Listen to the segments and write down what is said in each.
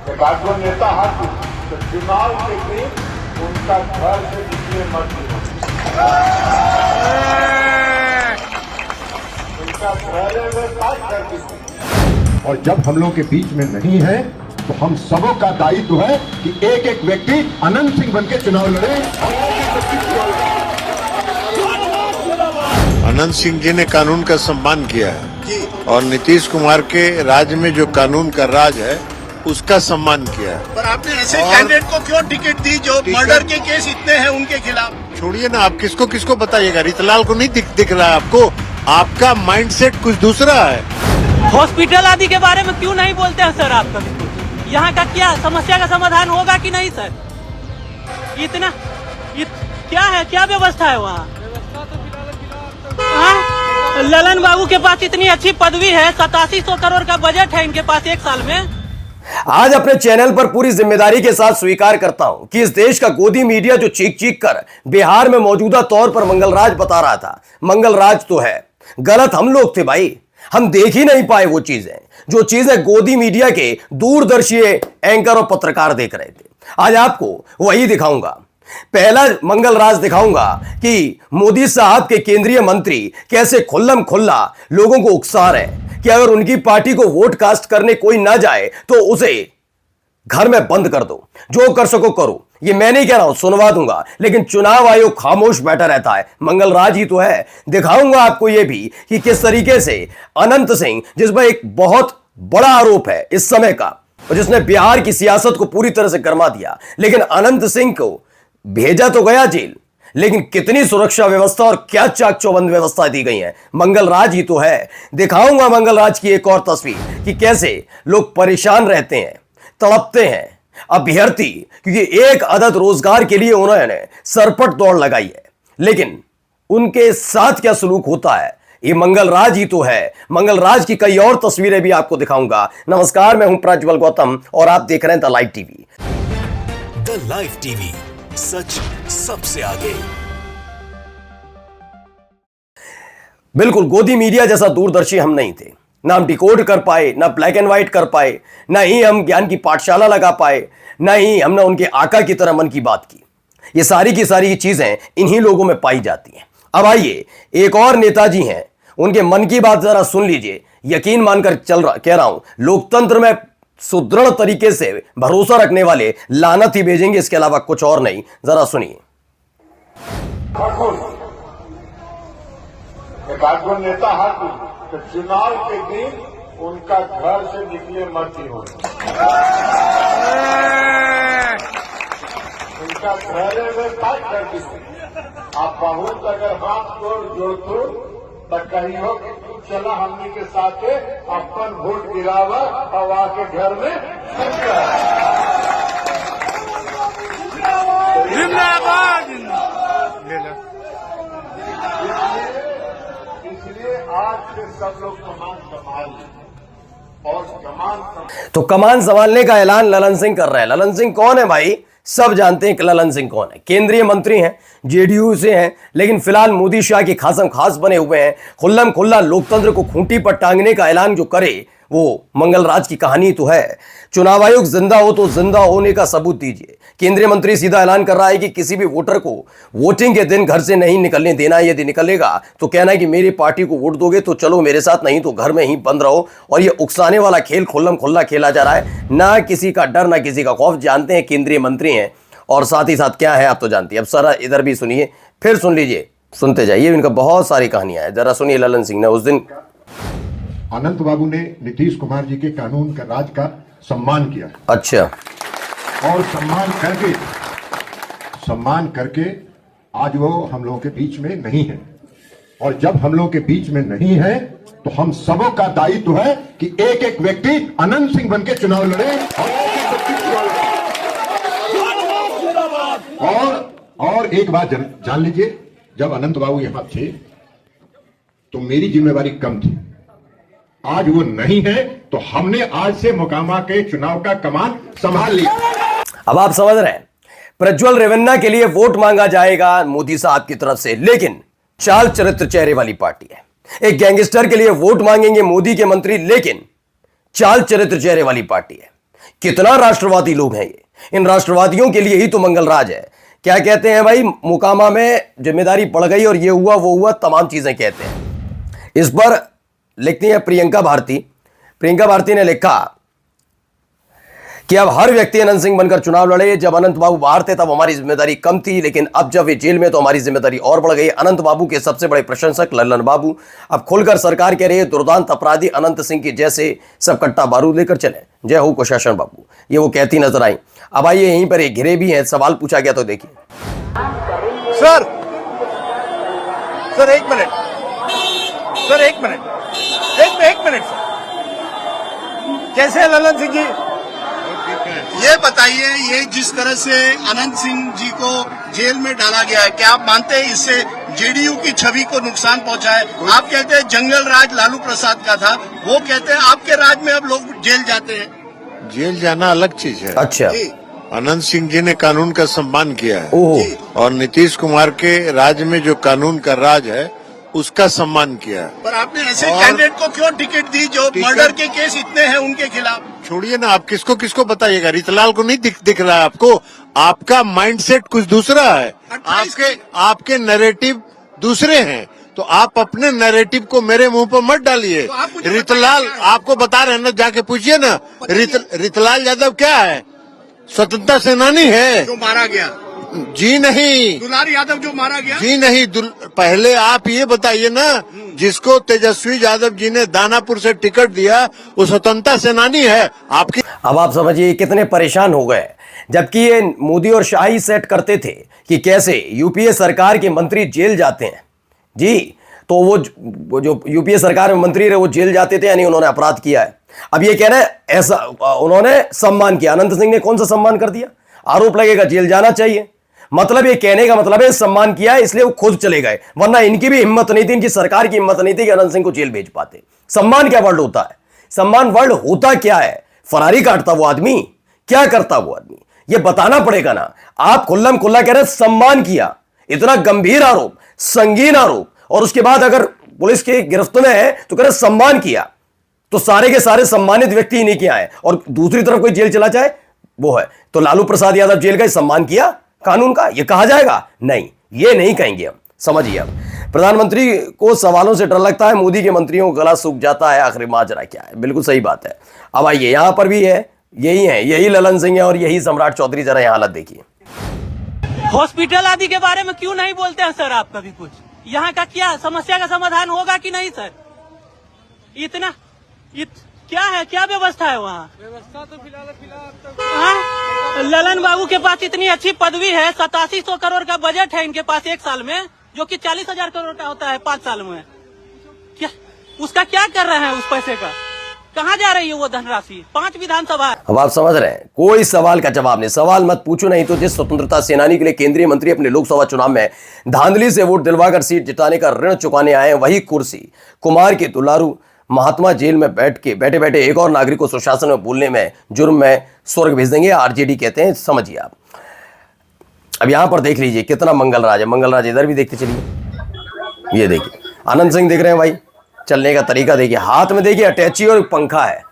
एक आदमी नेता हाथ तो चुनाव के दिन उनका घर से निकले मत उनका घर में बात करती थी। और जब हम लोग के बीच में नहीं है तो हम सबों का दायित्व है कि एक एक व्यक्ति अनंत सिंह बन के चुनाव लड़े। अनंत सिंह जी ने कानून का सम्मान किया है और नीतीश कुमार के राज्य में जो कानून का राज है उसका सम्मान किया है। पर आपने ऐसे कैंडिडेट को क्यों टिकट दी जो मर्डर के केस इतने हैं उनके खिलाफ? छोड़िए ना, आप किसको किसको बताइएगा? रीतलाल को नहीं दिख रहा है आपको? आपका माइंडसेट कुछ दूसरा है। हॉस्पिटल आदि के बारे में क्यों नहीं बोलते हैं सर आप कभी? यहाँ का क्या समस्या का समाधान होगा कि नहीं सर? क्या है, क्या व्यवस्था है वहाँ? ललन बाबू के पास इतनी अच्छी पदवी है, 8700 करोड़ का बजट है इनके पास एक साल में। आज अपने चैनल पर पूरी जिम्मेदारी के साथ स्वीकार करता हूं कि इस देश का गोदी मीडिया जो चीख चीख कर बिहार में मौजूदा तौर पर मंगलराज बता रहा था, मंगलराज तो है, गलत हम लोग थे भाई। हम देख ही नहीं पाए वो चीजें जो चीजें गोदी मीडिया के दूरदर्शी एंकर और पत्रकार देख रहे थे। आज आपको वही दिखाऊंगा। पहला मंगलराज दिखाऊंगा कि मोदी साहब के केंद्रीय मंत्री कैसे खुल्लम खुल्ला लोगों को उकसा रहे हैं कि अगर उनकी पार्टी को वोट कास्ट करने कोई ना जाए तो उसे घर में बंद कर दो, जो कर सको करो। ये मैं नहीं कह रहा हूं, सुनवा दूंगा, लेकिन चुनाव आयोग खामोश बैठा रहता है। मंगलराज ही तो है। दिखाऊंगा आपको यह भी कि किस तरीके से अनंत सिंह, जिस पर एक बहुत बड़ा आरोप है इस समय का और जिसने बिहार की सियासत को पूरी तरह से गरमा दिया, लेकिन अनंत सिंह को भेजा तो गया जेल, लेकिन कितनी सुरक्षा व्यवस्था और क्या चाक चौबंद व्यवस्था दी गई है, मंगलराज ही तो है। दिखाऊंगा मंगलराज की एक और तस्वीर कि कैसे लोग परेशान रहते हैं, तड़पते हैं अभ्यर्थी, क्योंकि एक अदद रोजगार के लिए उन्होंने सरपट दौड़ लगाई है, लेकिन उनके साथ क्या सलूक होता है ये मंगलराज ही तो है। मंगलराज की कई और तस्वीरें भी आपको दिखाऊंगा। नमस्कार, मैं हूं प्रज्वल गौतम और आप देख रहे हैं the live TV. The live TV, सच सबसे आगे। बिल्कुल गोदी मीडिया जैसा दूरदर्शी हम नहीं थे, ना हम डिकोड कर पाए, ना ब्लैक एंड व्हाइट कर पाए, ना ही हम ज्ञान की पाठशाला लगा पाए, ना ही हमने उनके आका की तरह मन की बात की। ये सारी की सारी चीजें इन्हीं लोगों में पाई जाती हैं। अब आइए, एक और नेताजी हैं, उनके मन की बात जरा सुन लीजिए। यकीन मानकर कह रहा हूं, लोकतंत्र में सुदृढ़ तरीके से भरोसा रखने वाले लानत ही भेजेंगे, इसके अलावा कुछ और नहीं। जरा सुनिए। एक आदमी नेता हाथ तो चुनाव के दिन उनका घर से निकले मत ही हो, उनका घर में बात करती थी। आप बहुत अगर हाथ जोड़ो तो कही हो कि तू चला हमनी के साथ अपन वोट गिरावा और आके घर में इसलिए आज से सब लोग कमान संभाल और तो कमान संभालने का ऐलान ललन सिंह कर रहे हैं। ललन सिंह कौन है भाई? सब जानते हैं कि ललन सिंह कौन है। केंद्रीय मंत्री हैं, जेडीयू से हैं, लेकिन फिलहाल मोदी शाह के खासम खास बने हुए हैं। खुल्लम खुल्ला लोकतंत्र को खूंटी पर टांगने का ऐलान जो करे वो मंगलराज की कहानी तो है। चुनाव आयोग जिंदा हो तो जिंदा होने का सबूत दीजिए। केंद्रीय मंत्री सीधा ऐलान कर रहा है कि किसी भी वोटर को वोटिंग के दिन घर से नहीं निकलने देना है। यदि निकलेगा तो कहना है कि मेरी पार्टी को वोट दोगे तो चलो मेरे साथ, नहीं तो घर में ही बंद रहो। और ये उकसाने वाला खेल खुल्लम खुल्ला खेला जा रहा है, ना किसी का डर ना किसी का खौफ। जानते हैं केंद्रीय मंत्री हैं और साथ ही साथ क्या है आप तो जानती हैं। अब सारा इधर भी सुनिए, फिर सुन लीजिए, सुनते जाइए। इनका बहुत सारी कहानियां हैं, जरा सुनिए। ललन सिंह ने उस दिन अनंत बाबू ने नीतीश कुमार जी के कानून का राज का सम्मान किया। अच्छा। और सम्मान करके आज वो हम लोगों के बीच में नहीं है। और जब हम लोगों के बीच में नहीं है तो हम सबों का दायित्व है कि एक एक व्यक्ति अनंत सिंह बन के चुनाव लड़े। और एक बात जान लीजिए, जब अनंत बाबू यहां थे तो मेरी जिम्मेवारी कम थी। आज वो नहीं है तो हमने आज से मोकामा के चुनाव का कमान संभाल लिया। अब आप समझ रहे हैं, प्रज्वल रेवन्ना के लिए वोट मांगा जाएगा मोदी साहब की तरफ से, लेकिन चाल चरित्र चेहरे वाली पार्टी है। एक गैंगस्टर के लिए वोट मांगेंगे मोदी के मंत्री, लेकिन चाल चरित्र चेहरे वाली पार्टी है। कितना राष्ट्रवादी लोग हैं ये। इन राष्ट्रवादियों के लिए ही तो मंगल राज है। क्या कहते हैं भाई, मोकामा में जिम्मेदारी पड़ गई और ये हुआ वो हुआ, तमाम चीजें कहते हैं। इस पर लिखती है प्रियंका भारती। प्रियंका भारती ने लिखा कि अब हर व्यक्ति अनंत सिंह बनकर चुनाव लड़े। जब अनंत बाबू बाहर थे तब हमारी जिम्मेदारी कम थी, लेकिन अब जब वे जेल में तो हमारी जिम्मेदारी और बढ़ गई। अनंत बाबू के सबसे बड़े प्रशंसक लल्लन बाबू अब खुलकर सरकार कह रहे दुर्दांत अपराधी अनंत सिंह की जैसे सब कट्टा बारूद लेकर चले। जय हो कुशासन बाबू, ये वो कहती नजर आई। अब आइए यहीं पर एक घिरे भी हैं, सवाल पूछा गया तो देखिए। सर एक मिनट सर, एक मिनट सर, कैसे है ललन सिंह जी? ये बताइए, ये जिस तरह से अनंत सिंह जी को जेल में डाला गया है, क्या आप मानते हैं इससे जेडीयू की छवि को नुकसान पहुंचा है? आप कहते हैं जंगल राज लालू प्रसाद का था, वो कहते हैं आपके राज में अब लोग जेल जाते हैं। जेल जाना अलग चीज है। अच्छा, अनंत सिंह जी ने कानून का सम्मान किया है ओह, और नीतीश कुमार के राज्य में जो कानून का राज है उसका सम्मान किया है। पर आपने ऐसे कैंडिडेट को क्यों टिकट दी जो मर्डर के केस इतने हैं उनके खिलाफ? छोड़िए ना, आप किसको किसको बताइएगा? रीतलाल को नहीं दिख रहा है आपको? आपका माइंडसेट कुछ दूसरा है, आपके नैरेटिव दूसरे हैं, तो आप अपने नैरेटिव को मेरे मुंह पर मत डालिए। रीतलाल आपको बता रहे हैं ना, जाके पूछिए ना। रीतलाल यादव क्या है? स्वतंत्रता सेनानी है जो मारा गया। जी नहीं। दुलारी यादव जो मारा गया? जी नहीं। पहले आप ये बताइए ना, जिसको तेजस्वी यादव जी ने दानापुर से टिकट दिया वो स्वतंत्रता सेनानी है आपकी। अब आप समझिए कितने परेशान हो गए, जबकि ये मोदी और शाह ही सेट करते थे कि कैसे यूपीए सरकार के मंत्री जेल जाते हैं जी। तो वो जो यूपीए सरकार में मंत्री रहे वो जेल जाते थे, यानी उन्होंने अपराध किया है। अब ये कह रहे हैं ऐसा उन्होंने सम्मान किया। अनंत सिंह ने कौन सा सम्मान कर दिया? आरोप लगेगा जेल जाना चाहिए, मतलब ये कहने का मतलब है सम्मान किया है इसलिए वो खुद चले गए, वरना इनकी भी हिम्मत नहीं थी, इनकी सरकार की हिम्मत नहीं थी कि अनंत सिंह को जेल भेज पाते। सम्मान क्या वर्ड होता है? सम्मान वर्ड होता क्या है? फरारी काटता वो आदमी? क्या करता वो आदमी? ये बताना पड़ेगा ना। आप खुल्लम खुल्ला कह रहे सम्मान किया, इतना गंभीर आरोप, संगीन आरोप, और उसके बाद अगर पुलिस की गिरफ्त में है तो कह रहे सम्मान किया, तो सारे के सारे सम्मानित व्यक्ति ही नहीं किया है, और दूसरी तरफ कोई जेल चला जाए वो है। तो लालू प्रसाद यादव जेल गए, सम्मान किया कानून का, ये कहा जाएगा? नहीं, ये नहीं कहेंगे हम। समझिए, अब प्रधानमंत्री को सवालों से डर लगता है, मोदी के मंत्रियों को गला सूख जाता है, आखिर माजरा क्या है? बिल्कुल सही बात है। अब आइए यहां पर भी है, यही ललन सिंह है और यही सम्राट चौधरी। जरा यहां हालत देखिए। हॉस्पिटल आदि के बारे में क्यों नहीं बोलते हैं सर आप कभी कुछ? यहाँ का क्या समस्या का समाधान होगा कि नहीं सर? क्या है, क्या व्यवस्था है वहाँ? व्यवस्था तो फिलहाल ललन बाबू के पास इतनी अच्छी पदवी है, 8700 करोड़ का बजट है इनके पास एक साल में, जो कि 40,000 करोड़ का होता है 5 साल में। क्या उसका क्या कर रहे हैं? उस पैसे का कहाँ जा रही है वो धनराशि? 5 विधानसभा। अब आप समझ रहे हैं, कोई सवाल का जवाब नहीं। सवाल मत पूछो, नहीं तो जिस स्वतंत्रता सेनानी के लिए केंद्रीय मंत्री अपने लोकसभा चुनाव में धांधली से वोट दिलवाकर सीट जिताने का ऋण चुकाने आए, वही कुर्सी कुमार के दुलारू महात्मा जेल में बैठे बैठे एक और नागरिक को सुशासन में बोलने में जुर्म में स्वर्ग भेज देंगे, आरजेडी कहते हैं। समझिए आप। अब यहां पर देख लीजिए कितना मंगल राज है। मंगल राज इधर भी देखते चलिए, ये देखिए अनंत सिंह दिख रहे हैं भाई, चलने का तरीका देखिए, हाथ में देखिए अटैची और पंखा है।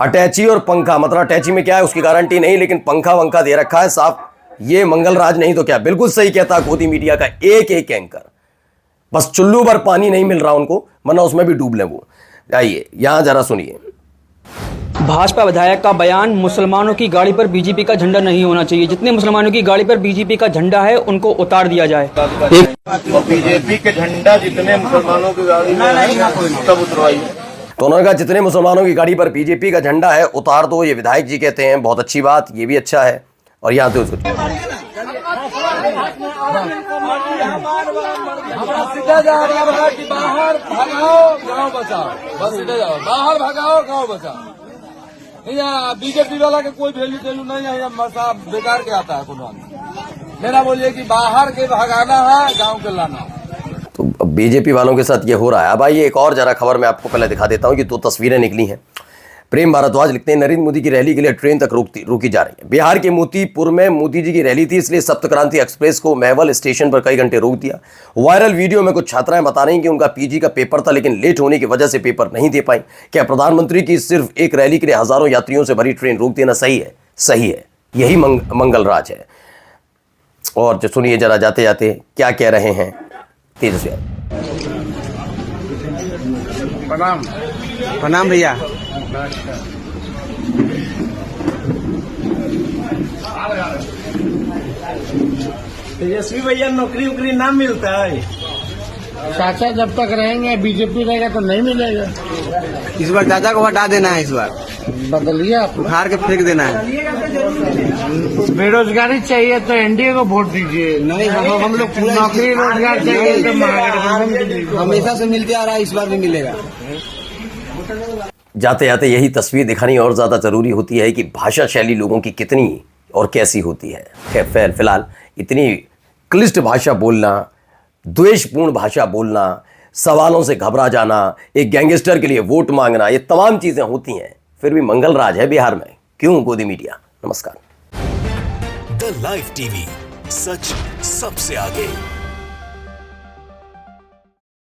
अटैची और पंखा, मतलब अटैची में क्या है उसकी गारंटी नहीं, लेकिन पंखा वंखा दे रखा है साफ। ये मंगल राज नहीं तो क्या? बिल्कुल सही कहता गोदी मीडिया का एक एंकर, बस चुल्लू भर पानी नहीं मिल रहा उनको, वरना उसमें भी डूब ले वो। आइए यहां जरा सुनिए। भाजपा विधायक का बयान, मुसलमानों की गाड़ी पर बीजेपी का झंडा नहीं होना चाहिए। जितने मुसलमानों की गाड़ी पर बीजेपी का झंडा है उनको उतार दिया जाए। बीजेपी के झंडा जितने मुसलमानों की गाड़ी में सब उतरवाइए। तो उन्होंने कहा जितने मुसलमानों की गाड़ी पर बीजेपी का झंडा है उतार दो। ये विधायक जी कहते हैं, बहुत अच्छी बात, ये भी अच्छा है। और यहाँ से उसको सीधा जा रहा है कि बाहर भगाओ गाँव बचाओ, बस सीधे जाओ, बाहर भगाओ गाँव बचाओ। यहाँ बीजेपी वाला के कोई वैल्यू टेल्यू नहीं है, मसा बेकार के आता है। कुछ मेरा बोलिए कि बाहर के भगाना है, गाँव के लाना। तो बीजेपी वालों के साथ ये हो रहा है। अब आइए एक और जरा खबर मैं आपको पहले दिखा देता हूँ कि 2 तस्वीरें निकली हैं। प्रेम भारद्वाज लिखते हैं, नरेंद्र मोदी की रैली के लिए ट्रेन तक रोकी जा रही है। बिहार के मोतीपुर में मोदी जी की रैली थी, इसलिए सप्त क्रांति एक्सप्रेस को महवल स्टेशन पर कई घंटे रोक दिया। वायरल वीडियो में कुछ छात्राएं बता रही हैं कि उनका पीजी का पेपर था, लेकिन लेट होने की वजह से पेपर नहीं दे पाई। क्या प्रधानमंत्री की सिर्फ एक रैली के लिए हजारों यात्रियों से भरी ट्रेन रोक देना सही है? सही है, यही मंगल राज है। और जो सुनिए जरा जाते जाते क्या कह रहे हैं तेजस्वी। प्रणाम भैया। तेजस्वी भैया नौकरी उकरी ना मिलता है। चाचा जब तक रहेंगे, बीजेपी रहेगा तो नहीं मिलेगा। इस बार चाचा को हटा देना है, इस बार बदलिए, आप उखाड़ के फेंक देना है। बेरोजगारी चाहिए तो एनडीए को वोट दीजिए। नहीं, हम लोग नौकरी रोजगार चाहिए तो महागठबंधन हमेशा से मिलते आ रहा है, इस बार भी मिलेगा। जाते जाते यही तस्वीर दिखानी और ज्यादा जरूरी होती है कि भाषा शैली लोगों की कितनी और कैसी होती है। खैर फिलहाल इतनी क्लिष्ट भाषा बोलना, द्वेषपूर्ण भाषा बोलना, सवालों से घबरा जाना, एक गैंगस्टर के लिए वोट मांगना, ये तमाम चीजें होती हैं। फिर भी मंगल राज है बिहार में, क्यों गोदी मीडिया। नमस्कार। द लाइव टीवी, सच सबसे आगे।